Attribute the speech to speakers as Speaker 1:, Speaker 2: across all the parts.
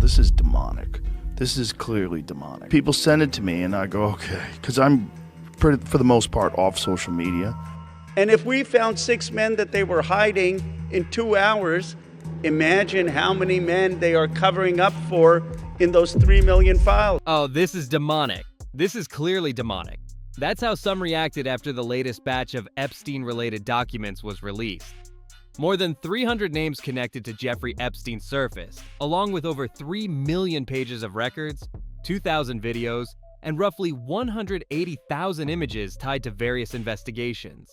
Speaker 1: this is demonic. This is clearly demonic. People send it to me and I go, okay, because I'm, for the most part, off social media.
Speaker 2: And if we found 6 men that they were hiding in 2 hours, imagine how many men they are covering up for in those 3 million files.
Speaker 3: Oh, this is demonic. This is clearly demonic. That's how some reacted after the latest batch of Epstein-related documents was released. More than 300 names connected to Jeffrey Epstein surfaced, along with over 3 million pages of records, 2,000 videos, and roughly 180,000 images tied to various investigations.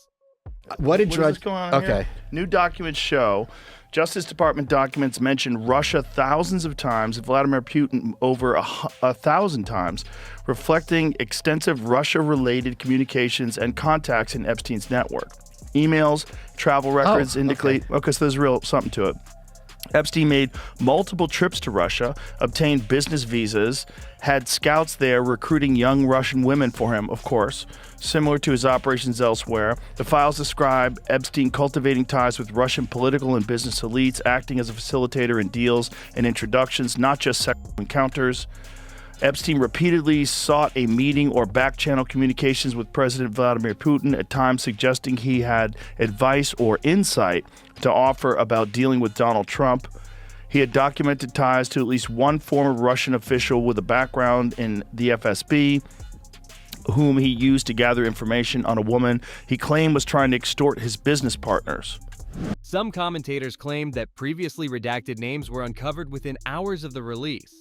Speaker 1: What is going on here? New documents show Justice Department documents mention Russia thousands of times, Vladimir Putin over 1,000 times, reflecting extensive Russia-related communications and contacts in Epstein's network. Emails, travel records indicate, so there's real something to it. Epstein made multiple trips to Russia, obtained business visas, had scouts there recruiting young Russian women for him, of course, similar to his operations elsewhere. The files describe Epstein cultivating ties with Russian political and business elites, acting as a facilitator in deals and introductions, not just sexual encounters. Epstein repeatedly sought a meeting or back-channel communications with President Vladimir Putin, at times suggesting he had advice or insight to offer about dealing with Donald Trump. He had documented ties to at least one former Russian official with a background in the FSB, whom he used to gather information on a woman he claimed was trying to extort his business partners.
Speaker 3: Some commentators claimed that previously redacted names were uncovered within hours of the release.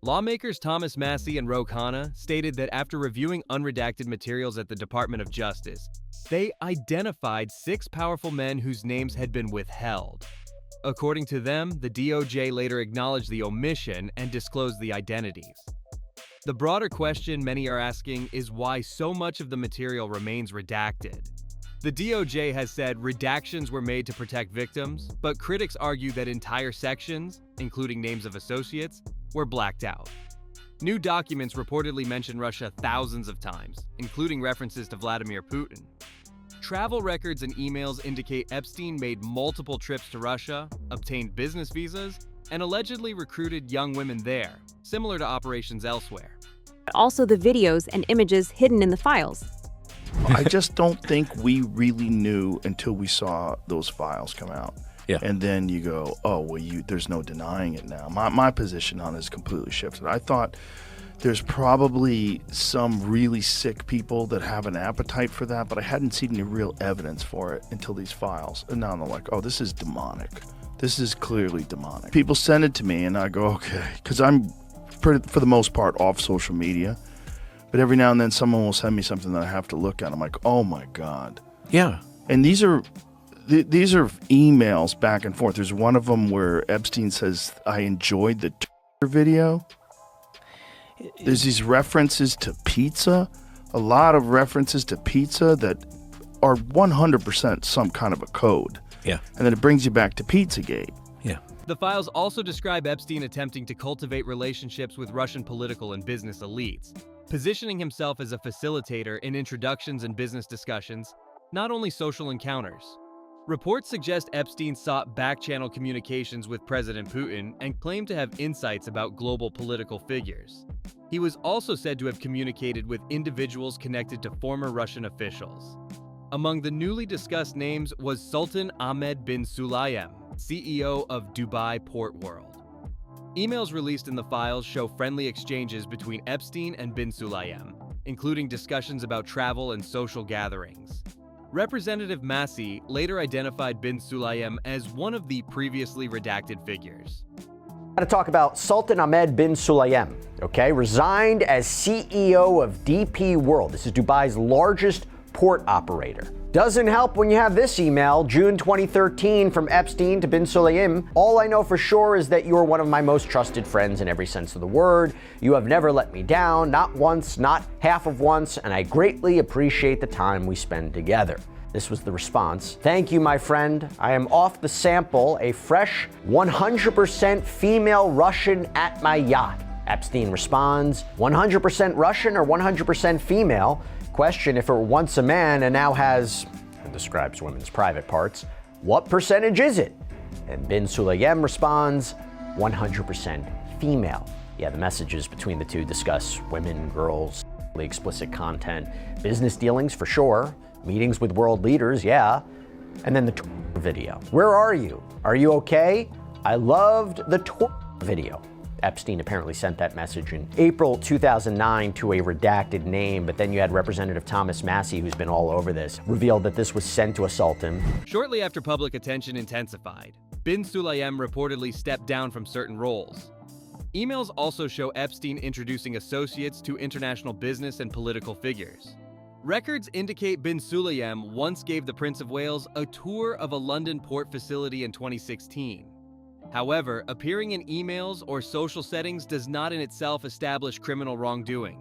Speaker 3: Lawmakers Thomas Massie and Ro Khanna stated that after reviewing unredacted materials at the Department of Justice, they identified 6 powerful men whose names had been withheld. According to them, the DOJ later acknowledged the omission and disclosed the identities. The broader question many are asking is why so much of the material remains redacted. The DOJ has said redactions were made to protect victims, but critics argue that entire sections, including names of associates, were blacked out. New documents reportedly mention Russia thousands of times, including references to Vladimir Putin. Travel records and emails indicate Epstein made multiple trips to Russia, obtained business visas, and allegedly recruited young women there, similar to operations elsewhere.
Speaker 4: Also the videos and images hidden in the files.
Speaker 1: I just don't think we really knew until we saw those files come out.
Speaker 5: Yeah.
Speaker 1: And then you go, oh, well, there's no denying it now. My position on it is completely shifted. I thought there's probably some really sick people that have an appetite for that, but I hadn't seen any real evidence for it until these files. And now they're like, oh, this is demonic. This is clearly demonic. People send it to me and I go, okay, because I'm, for the most part, off social media. But every now and then someone will send me something that I have to look at. I'm like, oh my God.
Speaker 5: Yeah.
Speaker 1: And these are emails back and forth. There's one of them where Epstein says, I enjoyed the video. There's these references to pizza, a lot of references to pizza that are 100% some kind of a code.
Speaker 5: Yeah.
Speaker 1: And then it brings you back to Pizzagate.
Speaker 5: Yeah.
Speaker 3: The files also describe Epstein attempting to cultivate relationships with Russian political and business elites, positioning himself as a facilitator in introductions and business discussions, not only social encounters. Reports suggest Epstein sought back-channel communications with President Putin and claimed to have insights about global political figures. He was also said to have communicated with individuals connected to former Russian officials. Among the newly discussed names was Sultan Ahmed bin Sulayem, CEO of Dubai Port World. Emails released in the files show friendly exchanges between Epstein and bin Sulayem, including discussions about travel and social gatherings. Representative Massie later identified bin Sulayem as one of the previously redacted figures.
Speaker 6: To talk about Sultan Ahmed bin Sulayem, resigned as CEO of DP World. This is Dubai's largest port operator. Doesn't help when you have this email, June 2013, from Epstein to bin Sulayem. All I know for sure is that you're one of my most trusted friends in every sense of the word. You have never let me down, not once, not half of once, and I greatly appreciate the time we spend together. This was the response. Thank you, my friend. I am off the sample, a fresh 100% female Russian at my yacht. Epstein responds, 100% Russian or 100% female? Question, if it were once a man and now has, and describes women's private parts, what percentage is it? And bin Sulayem responds, 100% female. Yeah, the messages between the two discuss women, girls, explicit content, business dealings for sure, meetings with world leaders, yeah, and then the video. Where are you? Are you okay? I loved the video. Epstein apparently sent that message in April 2009 to a redacted name, but then you had Representative Thomas Massie, who's been all over this, revealed that this was sent to a Sultan.
Speaker 3: Shortly after public attention intensified, bin Sulayem reportedly stepped down from certain roles. Emails also show Epstein introducing associates to international business and political figures. Records indicate bin Sulayem once gave the Prince of Wales a tour of a London port facility in 2016. However, appearing in emails or social settings does not in itself establish criminal wrongdoing.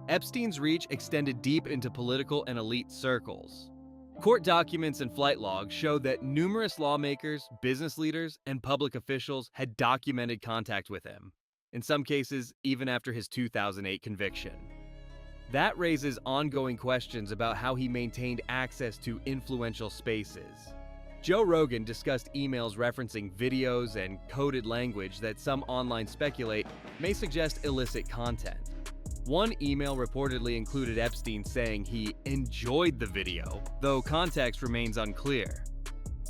Speaker 3: Epstein's reach extended deep into political and elite circles. Court documents and flight logs show that numerous lawmakers, business leaders, and public officials had documented contact with him, in some cases even after his 2008 conviction. That raises ongoing questions about how he maintained access to influential spaces. Joe Rogan discussed emails referencing videos and coded language that some online speculate may suggest illicit content. One email reportedly included Epstein saying he enjoyed the video, though context remains unclear.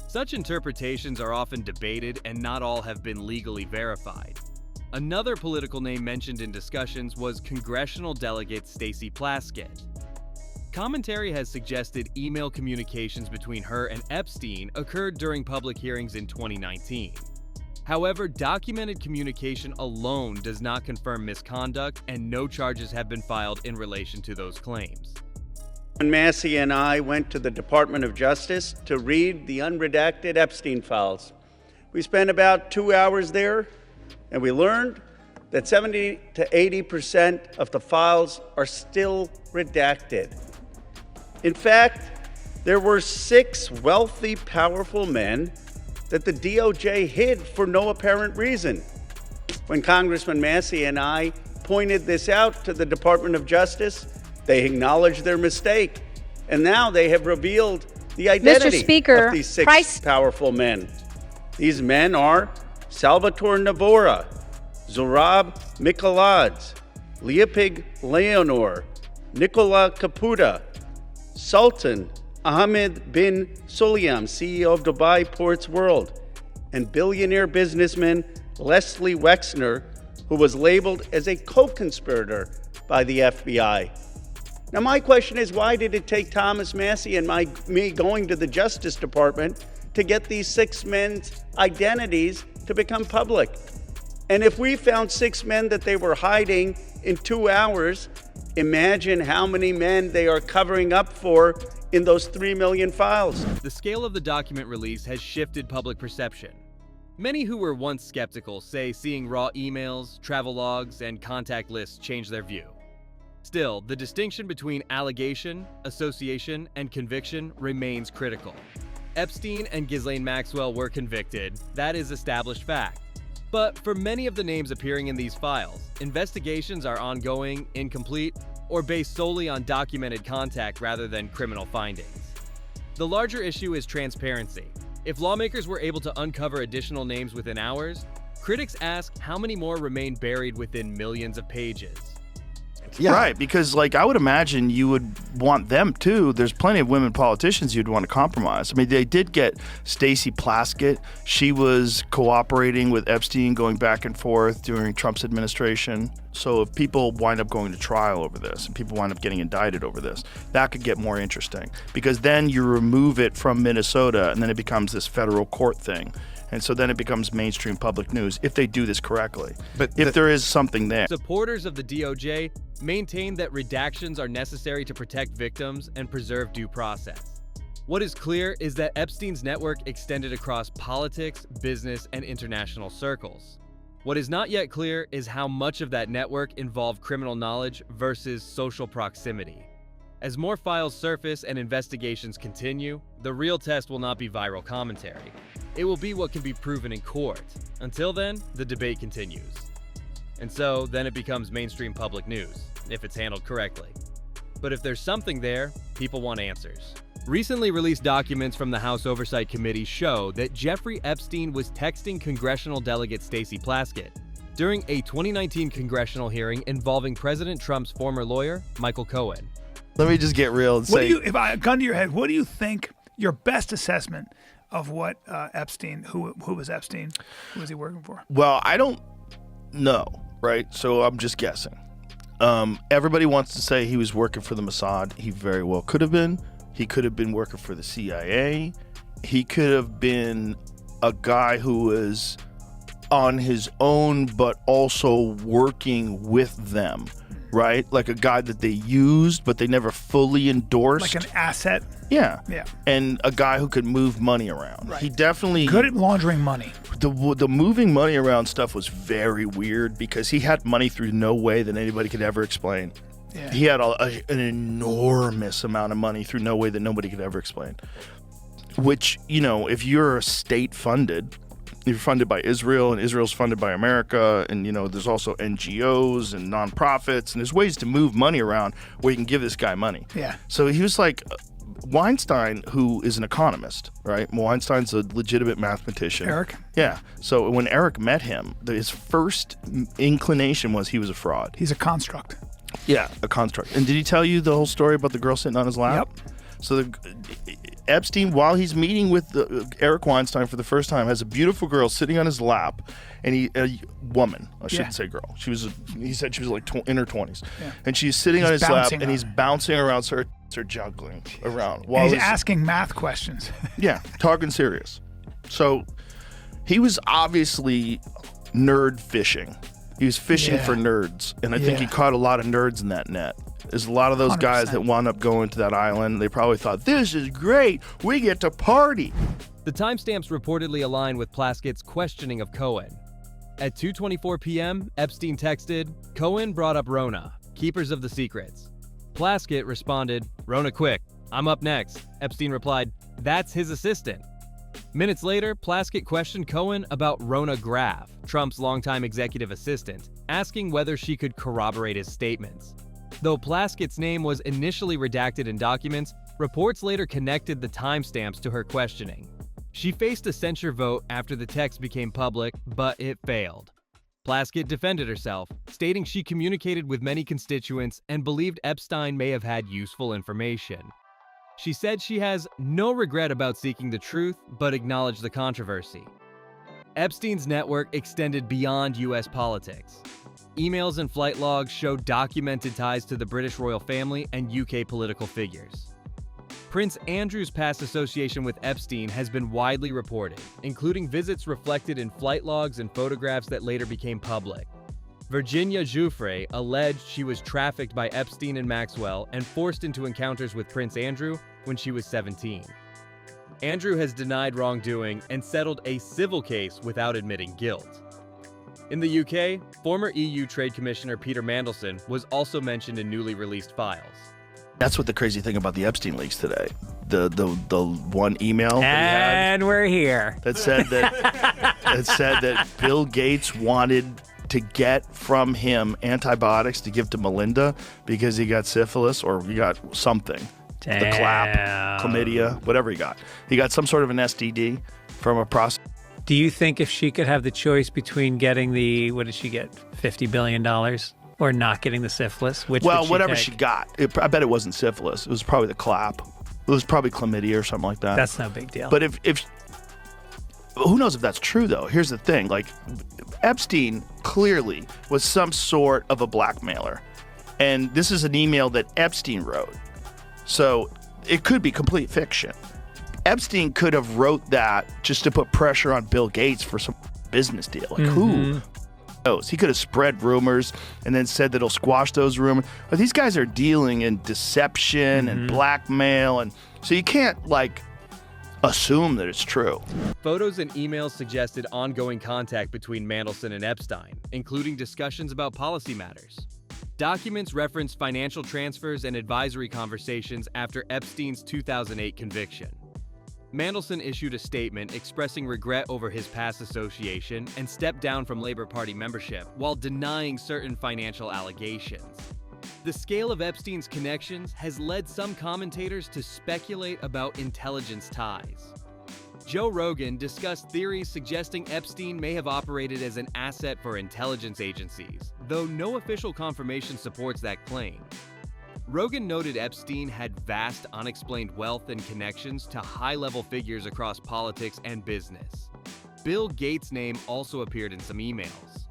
Speaker 3: Such interpretations are often debated and not all have been legally verified. Another political name mentioned in discussions was congressional delegate Stacy Plasket. Commentary has suggested email communications between her and Epstein occurred during public hearings in 2019. However, documented communication alone does not confirm misconduct, and no charges have been filed in relation to those claims.
Speaker 2: When Massie and I went to the Department of Justice to read the unredacted Epstein files. We spent about 2 hours there, and we learned that 70 to 80% of the files are still redacted. In fact, there were 6 wealthy, powerful men that the DOJ hid for no apparent reason. When Congressman Massie and I pointed this out to the Department of Justice, they acknowledged their mistake, and now they have revealed the identity of these 6 powerful men. These men are Salvatore Navora, Zorab Mikoladze, Leopig Leonor, Nicola Caputa, Sultan, Ahmed bin Sulayem, CEO of Dubai Ports World, and billionaire businessman Leslie Wexner, who was labeled as a co-conspirator by the FBI. Now, my question is, why did it take Thomas Massie and me going to the Justice Department to get these 6 men's identities to become public? And if we found 6 men that they were hiding in 2 hours, imagine how many men they are covering up for in those 3 million files.
Speaker 3: The scale of the document release has shifted public perception. Many who were once skeptical say seeing raw emails, travel logs, and contact lists change their view. Still, the distinction between allegation, association, and conviction remains critical. Epstein and Ghislaine Maxwell were convicted. That is established fact. But for many of the names appearing in these files, investigations are ongoing, incomplete, or based solely on documented contact rather than criminal findings. The larger issue is transparency. If lawmakers were able to uncover additional names within hours, critics ask how many more remain buried within millions of pages.
Speaker 1: Yeah. Right, because I would imagine you would want them too. There's plenty of women politicians you'd want to compromise. I mean, they did get Stacy Plasket. She was cooperating with Epstein, going back and forth during Trump's administration. So if people wind up going to trial over this and people wind up getting indicted over this, that could get more interesting, because then you remove it from Minnesota and then it becomes this federal court thing. And so then it becomes mainstream public news if they do this correctly. But if there is something there.
Speaker 3: Supporters of the DOJ maintain that redactions are necessary to protect victims and preserve due process. What is clear is that Epstein's network extended across politics, business, and international circles. What is not yet clear is how much of that network involved criminal knowledge versus social proximity. As more files surface and investigations continue, the real test will not be viral commentary. It will be what can be proven in court. Until then, the debate continues. And so, then it becomes mainstream public news, if it's handled correctly. But if there's something there, people want answers. Recently released documents from the House Oversight Committee show that Jeffrey Epstein was texting congressional delegate Stacy Plasket, during a 2019 congressional hearing involving President Trump's former lawyer, Michael Cohen.
Speaker 1: Let me just get real and say,
Speaker 5: if I gun to your head, what do you think your best assessment of what Epstein, who was Epstein, who was he working for?
Speaker 1: well, I don't know, right? So I'm just guessing. Everybody wants to say he was working for the Mossad. He very well could have been. He could have been working for the CIA. He could have been a guy who was on his own, but also working with them, right? Like a guy that they used, but they never fully endorsed.
Speaker 5: Like an asset?
Speaker 1: Yeah.
Speaker 5: Yeah.
Speaker 1: And a guy who could move money around.
Speaker 5: Right.
Speaker 1: He definitely...
Speaker 5: Good at laundering money.
Speaker 1: The moving money around stuff was very weird because he had money through no way that anybody could ever explain.
Speaker 5: Yeah.
Speaker 1: He had an enormous amount of money through no way that nobody could ever explain. Which, you know, if you're state-funded, you're funded by Israel, and Israel's funded by America, and, you know, there's also NGOs and nonprofits, and there's ways to move money around where you can give this guy money.
Speaker 5: Yeah.
Speaker 1: So he was like Weinstein, who is an economist, right? Weinstein's a legitimate mathematician.
Speaker 5: Eric?
Speaker 1: Yeah. So when Eric met him, his first inclination was he was a fraud.
Speaker 5: He's a construct.
Speaker 1: Yeah, a construct. And did he tell you the whole story about the girl sitting on his lap?
Speaker 5: Yep.
Speaker 1: So Epstein, while he's meeting with Eric Weinstein for the first time, has a beautiful girl sitting on his lap, and a woman. I shouldn't say girl. He said she was like in her 20s, and she's sitting on his lap, and he's bouncing around, so they're juggling around while
Speaker 5: he's asking math questions.
Speaker 1: Yeah, talking serious. So he was obviously nerd fishing. He was fishing for nerds, and I think he caught a lot of nerds in that net. There's a lot of those
Speaker 5: 100%.
Speaker 1: guys that wound up going to that island. They probably thought, this is great. We get to party.
Speaker 3: The timestamps reportedly align with Plasket's questioning of Cohen. At 2:24 p.m., Epstein texted, "Cohen brought up Rona, keepers of the secrets." Plasket responded, "Rona quick, I'm up next." Epstein replied, "That's his assistant." Minutes later, Plasket questioned Cohen about Rona Graf, Trump's longtime executive assistant, asking whether she could corroborate his statements. Though Plasket's name was initially redacted in documents, reports later connected the timestamps to her questioning. She faced a censure vote after the text became public, but it failed. Plasket defended herself, stating she communicated with many constituents and believed Epstein may have had useful information. She said she has no regret about seeking the truth, but acknowledged the controversy. Epstein's network extended beyond U.S. politics. Emails and flight logs show documented ties to the British royal family and UK political figures. Prince Andrew's past association with Epstein has been widely reported, including visits reflected in flight logs and photographs that later became public. Virginia Giuffre alleged she was trafficked by Epstein and Maxwell and forced into encounters with Prince Andrew when she was 17. Andrew has denied wrongdoing and settled a civil case without admitting guilt. In the UK, former EU Trade Commissioner Peter Mandelson was also mentioned in newly released files.
Speaker 1: That's what the crazy thing about the Epstein leaks today. The one email
Speaker 7: and we're here
Speaker 1: that said that Bill Gates wanted to get from him antibiotics to give to Melinda because he got syphilis or he got something.
Speaker 7: Damn.
Speaker 1: The clap, chlamydia, whatever he got. He got some sort of an STD from a prostitute.
Speaker 7: Do you think if she could have the choice between getting what did she get, $50 billion, or not getting the syphilis, which would she
Speaker 1: whatever
Speaker 7: take?
Speaker 1: she got, I bet it wasn't syphilis. It was probably the clap. It was probably chlamydia or something like that.
Speaker 7: That's no big deal.
Speaker 1: But if who knows if that's true, though? Here's the thing. Like, Epstein clearly was some sort of a blackmailer. And this is an email that Epstein wrote. So it could be complete fiction. Epstein could have wrote that just to put pressure on Bill Gates for some business deal. Like, who knows? He could have spread rumors and then said that he'll squash those rumors. But these guys are dealing in deception and blackmail. And so you can't, assume that it's true.
Speaker 3: Photos and emails suggested ongoing contact between Mandelson and Epstein, including discussions about policy matters. Documents reference financial transfers and advisory conversations after Epstein's 2008 conviction. Mandelson issued a statement expressing regret over his past association and stepped down from Labor Party membership while denying certain financial allegations. The scale of Epstein's connections has led some commentators to speculate about intelligence ties. Joe Rogan discussed theories suggesting Epstein may have operated as an asset for intelligence agencies, though no official confirmation supports that claim. Rogan noted Epstein had vast unexplained wealth and connections to high-level figures across politics and business. Bill Gates' name also appeared in some emails.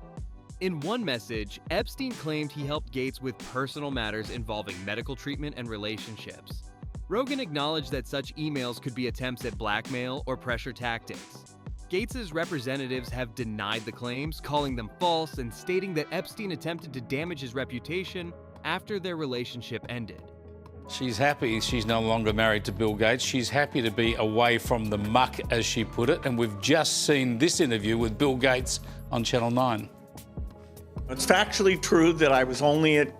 Speaker 3: In one message, Epstein claimed he helped Gates with personal matters involving medical treatment and relationships. Rogan acknowledged that such emails could be attempts at blackmail or pressure tactics. Gates' representatives have denied the claims, calling them false and stating that Epstein attempted to damage his reputation after their relationship ended.
Speaker 8: She's happy she's no longer married to Bill Gates. She's happy to be away from the muck, as she put it, and we've just seen this interview with Bill Gates on Channel 9.
Speaker 9: It's factually true that I was only at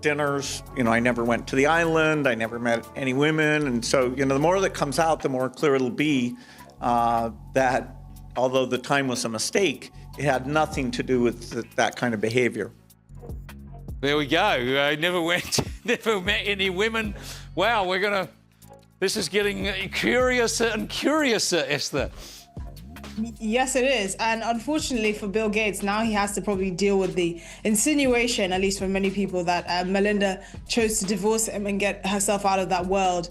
Speaker 9: dinners. I never went to the island. I never met any women. And so, the more that comes out, the more clear it'll be that although the time was a mistake, it had nothing to do with that kind of behavior.
Speaker 8: There we go. I never met any women. Wow, this is getting curiouser and curiouser, Esther.
Speaker 10: Yes, it is. And unfortunately for Bill Gates, now he has to probably deal with the insinuation, at least for many people, that Melinda chose to divorce him and get herself out of that world.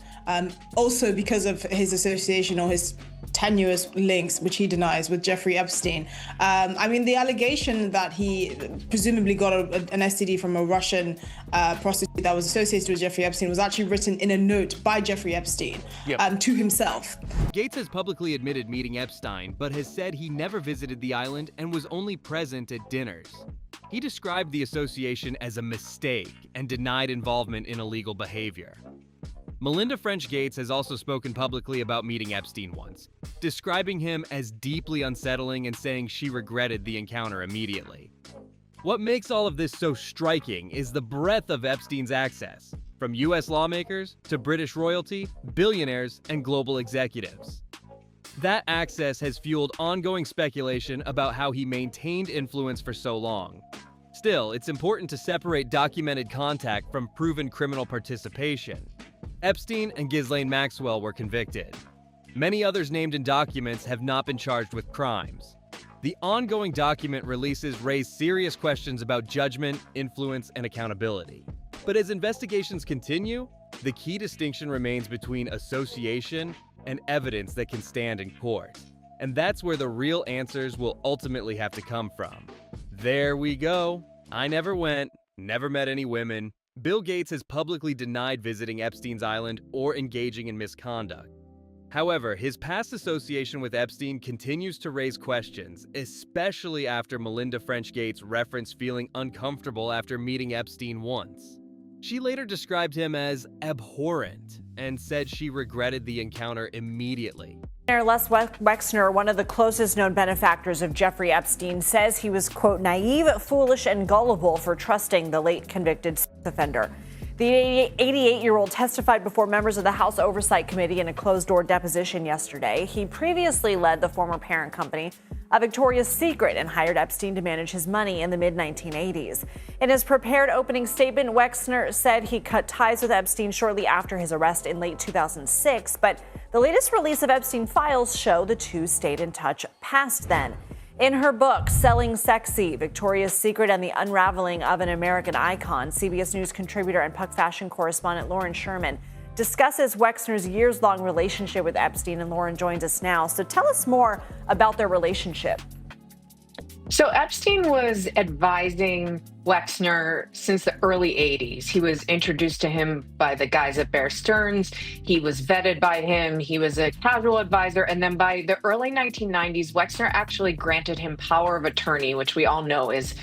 Speaker 10: Also because of his association or his tenuous links, which he denies, with Jeffrey Epstein. The allegation that he presumably got an STD from a Russian prostitute that was associated with Jeffrey Epstein was actually written in a note by Jeffrey Epstein to himself.
Speaker 3: Gates has publicly admitted meeting Epstein, but has said he never visited the island and was only present at dinners. He described the association as a mistake and denied involvement in illegal behavior. Melinda French Gates has also spoken publicly about meeting Epstein once, describing him as deeply unsettling and saying she regretted the encounter immediately. What makes all of this so striking is the breadth of Epstein's access, from US lawmakers to British royalty, billionaires, and global executives. That access has fueled ongoing speculation about how he maintained influence for so long. Still, it's important to separate documented contact from proven criminal participation. Epstein and Ghislaine Maxwell were convicted. Many others named in documents have not been charged with crimes. The ongoing document releases raise serious questions about judgment, influence, and accountability. But as investigations continue, the key distinction remains between association and evidence that can stand in court. And that's where the real answers will ultimately have to come from. There we go. I never went, never met any women. Bill Gates has publicly denied visiting Epstein's island or engaging in misconduct. However, his past association with Epstein continues to raise questions, especially after Melinda French Gates referenced feeling uncomfortable after meeting Epstein once. She later described him as abhorrent and said she regretted the encounter immediately.
Speaker 11: Les Wexner, one of the closest known benefactors of Jeffrey Epstein, says he was, quote, naive, foolish, and gullible for trusting the late convicted sex offender. The 88-year-old testified before members of the House Oversight Committee in a closed-door deposition yesterday. He previously led the former parent company of Victoria's Secret and hired Epstein to manage his money in the mid-1980s. In his prepared opening statement, Wexner said he cut ties with Epstein shortly after his arrest in late 2006, but the latest release of Epstein files show the two stayed in touch past then. In her book, Selling Sexy, Victoria's Secret and the Unraveling of an American Icon, CBS News contributor and Puck fashion correspondent Lauren Sherman discusses Wexner's years-long relationship with Epstein, and Lauren joins us now. So tell us more about their relationship.
Speaker 12: So Epstein was advising Wexner since the early 80s. He was introduced to him by the guys at Bear Stearns. He was vetted by him. He was a casual advisor. And then by the early 1990s, Wexner actually granted him power of attorney, which we all know is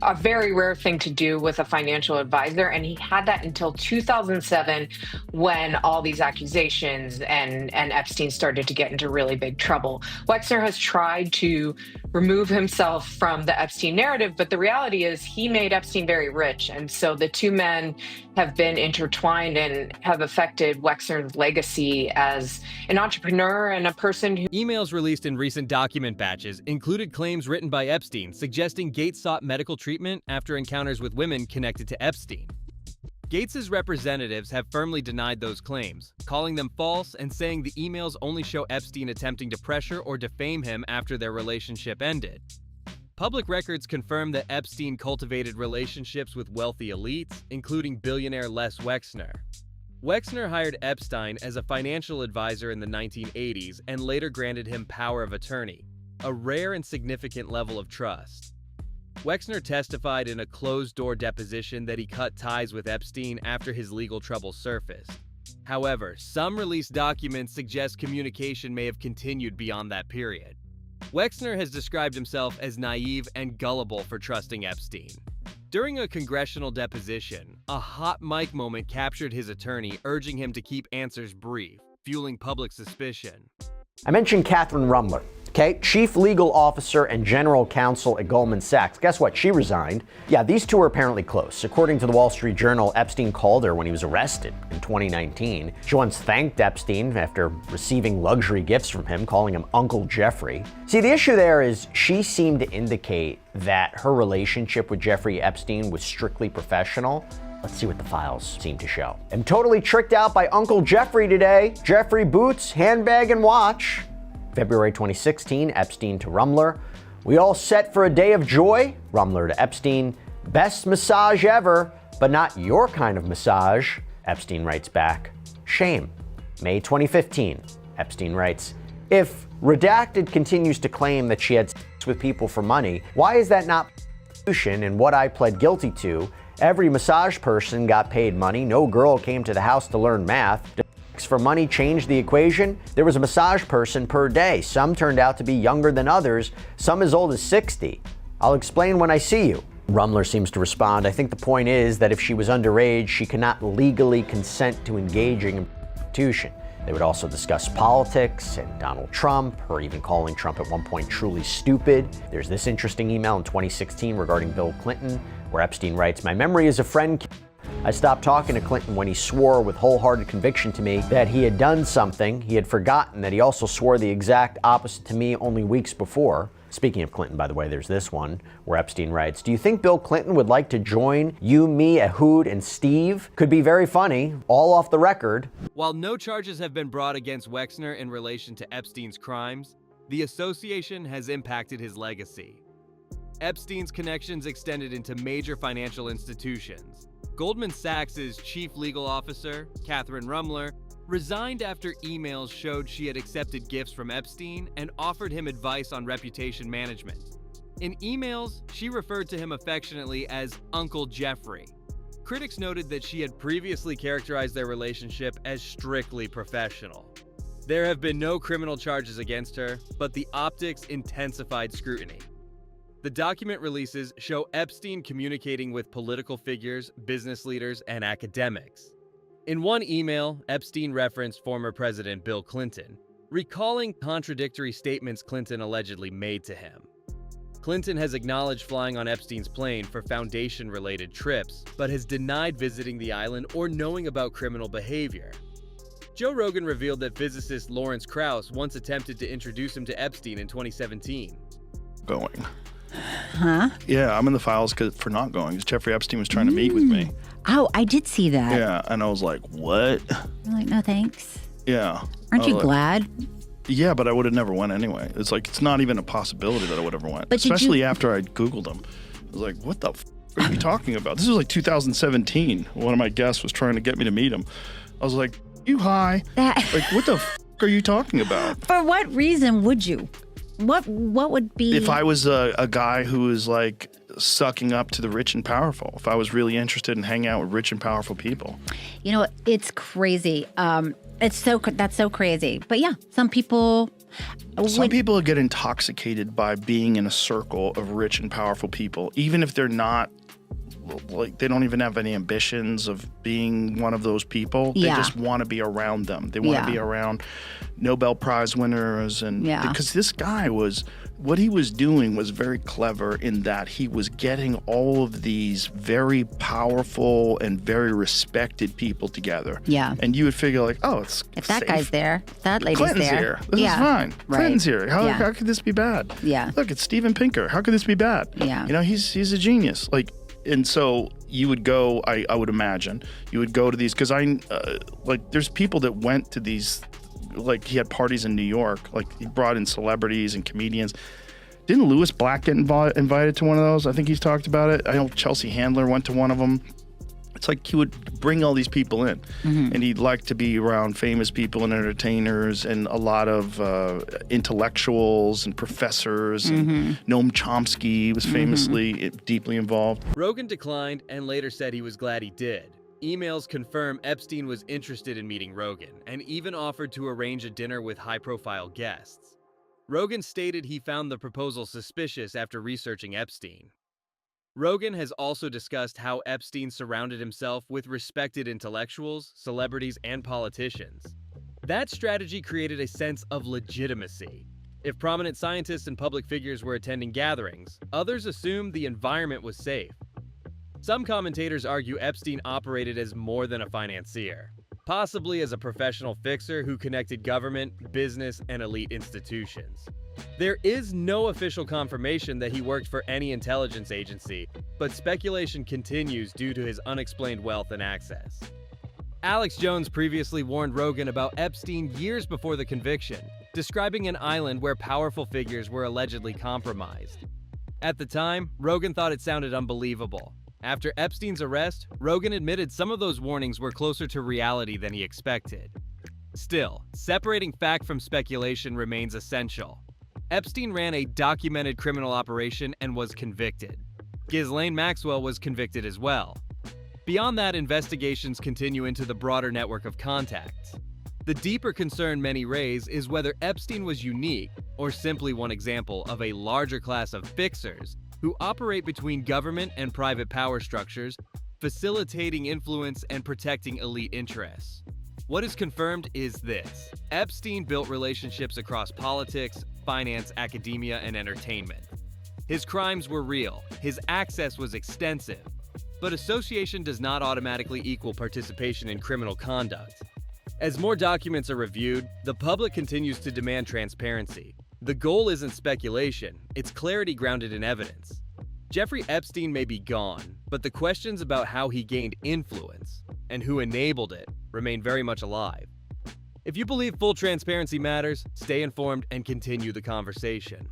Speaker 12: a very rare thing to do with a financial advisor. And he had that until 2007 when all these accusations and Epstein started to get into really big trouble. Wexner has tried to remove himself from the Epstein narrative, but the reality is he made Epstein very rich. And so the two men have been intertwined and have affected Wexner's legacy as an entrepreneur and a person who...
Speaker 3: Emails released in recent document batches included claims written by Epstein suggesting Gates sought medical treatment after encounters with women connected to Epstein. Gates's representatives have firmly denied those claims, calling them false and saying the emails only show Epstein attempting to pressure or defame him after their relationship ended. Public records confirm that Epstein cultivated relationships with wealthy elites, including billionaire Les Wexner. Wexner hired Epstein as a financial advisor in the 1980s and later granted him power of attorney, a rare and significant level of trust. Wexner testified in a closed-door deposition that he cut ties with Epstein after his legal troubles surfaced. However, some released documents suggest communication may have continued beyond that period. Wexner has described himself as naive and gullible for trusting Epstein. During a congressional deposition, a hot mic moment captured his attorney urging him to keep answers brief, fueling public suspicion.
Speaker 6: I mentioned Catherine Rumler, okay? Chief Legal Officer and General Counsel at Goldman Sachs. Guess what? She resigned. Yeah, these two are apparently close. According to the Wall Street Journal, Epstein called her when he was arrested in 2019. She once thanked Epstein after receiving luxury gifts from him, calling him Uncle Jeffrey. See, the issue there is she seemed to indicate that her relationship with Jeffrey Epstein was strictly professional. Let's see what the files seem to show. I'm totally tricked out by Uncle Jeffrey today. Jeffrey boots, handbag, and watch. February 2016, Epstein to Rumler. We all set for a day of joy? Rumler to Epstein. Best massage ever, but not your kind of massage. Epstein writes back. Shame. May 2015, Epstein writes, if Redacted continues to claim that she had sex with people for money, why is that not prostitution and what I pled guilty to? Every massage person got paid money. No girl came to the house to learn math. Did sex for money change the equation? There was a massage person per day. Some turned out to be younger than others, some as old as 60. I'll explain when I see you. Rumler seems to respond, I think the point is that if she was underage, she cannot legally consent to engaging in prostitution. They would also discuss politics and Donald Trump, or even calling Trump at one point truly stupid. There's this interesting email in 2016 regarding Bill Clinton, where Epstein writes, my memory is a friend. I stopped talking to Clinton when he swore with wholehearted conviction to me that he had done something. He had forgotten that he also swore the exact opposite to me only weeks before. Speaking of Clinton, by the way, there's this one where Epstein writes, do you think Bill Clinton would like to join you, me, Ehud, and Steve? Could be very funny, all off the record.
Speaker 3: While no charges have been brought against Wexner in relation to Epstein's crimes, the association has impacted his legacy. Epstein's connections extended into major financial institutions. Goldman Sachs' chief legal officer, Catherine Rumler, resigned after emails showed she had accepted gifts from Epstein and offered him advice on reputation management. In emails, she referred to him affectionately as Uncle Jeffrey. Critics noted that she had previously characterized their relationship as strictly professional. There have been no criminal charges against her, but the optics intensified scrutiny. The document releases show Epstein communicating with political figures, business leaders, and academics. In one email, Epstein referenced former President Bill Clinton, recalling contradictory statements Clinton allegedly made to him. Clinton has acknowledged flying on Epstein's plane for Foundation-related trips, but has denied visiting the island or knowing about criminal behavior. Joe Rogan revealed that physicist Lawrence Krauss once attempted to introduce him to Epstein in 2017.
Speaker 1: Going.
Speaker 13: Huh?
Speaker 1: Yeah, I'm in the files for not going. Jeffrey Epstein was trying to meet with me.
Speaker 13: Oh, I did see that.
Speaker 1: Yeah, and I was like, what?
Speaker 13: I'm like, no thanks.
Speaker 1: Yeah.
Speaker 13: Aren't you glad?
Speaker 1: Yeah, but I would have never went anyway. It's like, it's not even a possibility that I would ever went.
Speaker 13: But
Speaker 1: especially after I Googled him. I was like, what the are you talking about? This was like 2017. One of my guests was trying to get me to meet him. I was like, you high? Like, what the are you talking about?
Speaker 13: For what reason would you? What would be...
Speaker 1: If I was a guy who was like sucking up to the rich and powerful, if I was really interested in hanging out with rich and powerful people.
Speaker 13: You know, it's crazy. That's so crazy. But yeah, some people
Speaker 1: get intoxicated by being in a circle of rich and powerful people, even if they're not, like, they don't even have any ambitions of being one of those people. They just want to be around them. They want to be around Nobel Prize winners. And because this guy what he was doing was very clever in that he was getting all of these very powerful and very respected people together.
Speaker 13: Yeah.
Speaker 1: And you would figure like, oh, it's
Speaker 13: if that guy's there, if that lady's
Speaker 1: Clinton's
Speaker 13: there.
Speaker 1: Here. This is fine.
Speaker 13: Right.
Speaker 1: Clinton's here. How could this be bad?
Speaker 13: Yeah.
Speaker 1: Look, it's Steven Pinker. How could this be bad?
Speaker 13: Yeah.
Speaker 1: You know, he's a genius. Like, And so you would go, I would imagine, you would go to these, because there's people that went to these, like he had parties in New York, like he brought in celebrities and comedians. Didn't Louis Black get invited to one of those? I think he's talked about it. I know Chelsea Handler went to one of them. It's like he would bring all these people in, and he'd like to be around famous people and entertainers and a lot of intellectuals and professors. And Noam Chomsky was famously deeply involved.
Speaker 3: Rogan declined and later said he was glad he did. Emails confirm Epstein was interested in meeting Rogan and even offered to arrange a dinner with high-profile guests. Rogan stated he found the proposal suspicious after researching Epstein. Rogan has also discussed how Epstein surrounded himself with respected intellectuals, celebrities, and politicians. That strategy created a sense of legitimacy. If prominent scientists and public figures were attending gatherings, others assumed the environment was safe. Some commentators argue Epstein operated as more than a financier, possibly as a professional fixer who connected government, business, and elite institutions. There is no official confirmation that he worked for any intelligence agency, but speculation continues due to his unexplained wealth and access. Alex Jones previously warned Rogan about Epstein years before the conviction, describing an island where powerful figures were allegedly compromised. At the time, Rogan thought it sounded unbelievable. After Epstein's arrest, Rogan admitted some of those warnings were closer to reality than he expected. Still, separating fact from speculation remains essential. Epstein ran a documented criminal operation and was convicted. Ghislaine Maxwell was convicted as well. Beyond that, investigations continue into the broader network of contacts. The deeper concern many raise is whether Epstein was unique or simply one example of a larger class of fixers who operate between government and private power structures, facilitating influence and protecting elite interests. What is confirmed is this: Epstein built relationships across politics, finance, academia, and entertainment. His crimes were real, his access was extensive, but association does not automatically equal participation in criminal conduct. As more documents are reviewed, the public continues to demand transparency. The goal isn't speculation, it's clarity grounded in evidence. Jeffrey Epstein may be gone, but the questions about how he gained influence and who enabled it remain very much alive. If you believe full transparency matters, stay informed and continue the conversation.